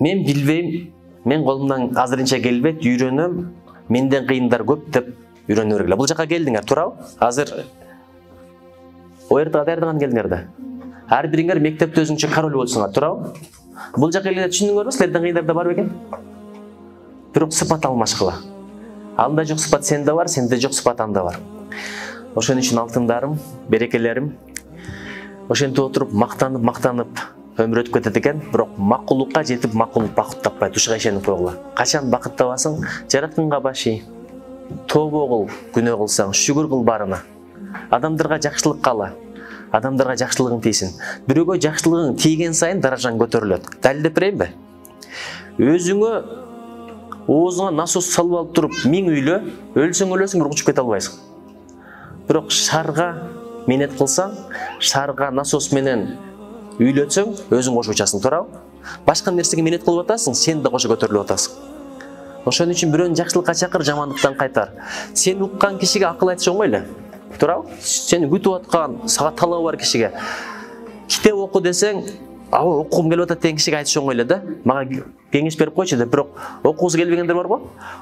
Мен билбейм, мен колумдан азырынча келбейт, үйрөнөм, менден кыйындар көп деп үйрөнө бергиле. Бул жака келдиңер, туурабы? Азыр ОРТга даярданган келдиңер да. Ар бириңер мектепте өзүңчө король болсуңар, туурабы? Бул жака келгенде түшүндүңөрбү, силерден кыйындар да бар бекен? Бирок сыпат алмашкыла. Анда жок сыпат сенде бар, сенде жок сыпат анда бар. Ошон үчүн алтындарым, берекелерим, ошентип отуруп мактанып өмүр өтүп кетет экен, бирок макулукка жетип макулук бакыт таппайт. Ушуга ишенип койгула. Качан бакыт табасың, жаратканга башый. Тобо кыл, күнөө кылсаң, шүгүр кыл барына. Адамдарга жакшылык каала. Адамдарга жакшылыгың тийсин. Бирөөгө жакшылыгың тийген сайын даражаң көтөрүлөт. Далилдеп берейинби? Өзүңө оозуңа насос салып алып туруп, 1000 үйлө, өлсөң, бирок учуп кете албайсың. Бирок шарга минет кылсаң, шарга насос менен үйлөтсөң, өзүң кошуп учасың, туурабы? Башка нерсеге минет кылып атасың, сен да кошо көтөрүлүп атасың. Ошон үчүн бирөөнү жакшылыкка чакыр, жамандыктан кайтар. Сен уккан кишиге акыл айтыш оңой эле. Туурабы? Сени күтүп аткан, сага талабы бар кишиге китеп оку десең, аба окугум келип атат деген кишиге айтыш оңой эле да. Мага кеңеш берип койчу деп, бирок окугусу келбегендер барбы?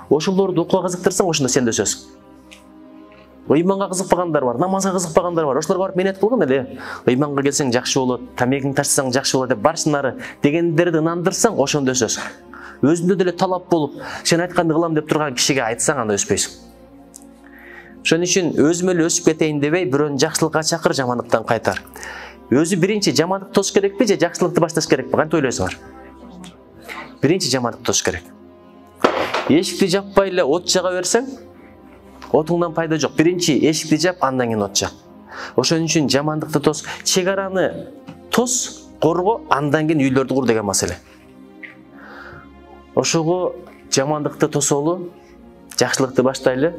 Ошолорду окууга кызыктырсаң, ошондо сен да өсөсүң. Ыйманга кызыкпагандар бар, намазга кызыкпагандар бар. Ошолорго барып минет кылгын эле. Ыйманга келсең жакшы болот, тамегиңди тартсаң жакшы болот деп барсынары дегендерди ынандырсаң, ошондо өсөсүң. Өзүндө деле талап болуп, сен айтканды кылам деп турган кишиге айтсаң, анда өспөйсүң. Ошон үчүн өзүм эле өсүп кетейин дебей, бирөөнү жакшылыкка чакыр, жамандыктан кайтар. Өзү биринчи жамандыкты тосуш керекпи же жакшылыкты башташ керекпи? Кантип ойлойсуңар? Биринчи жамандыкты тосуш керек. Эшикти жаппай эле от жага берсең, отуңдан пайда жок. Биринчи эшикти жап, андан кийин от жак. Ошон үчүн жамандыкты тос, чек араны тос, корго, андан кийин үйлөрдү кур деген маселе. Ошого жамандыкты тосолу, жакшылыкты баштайлы.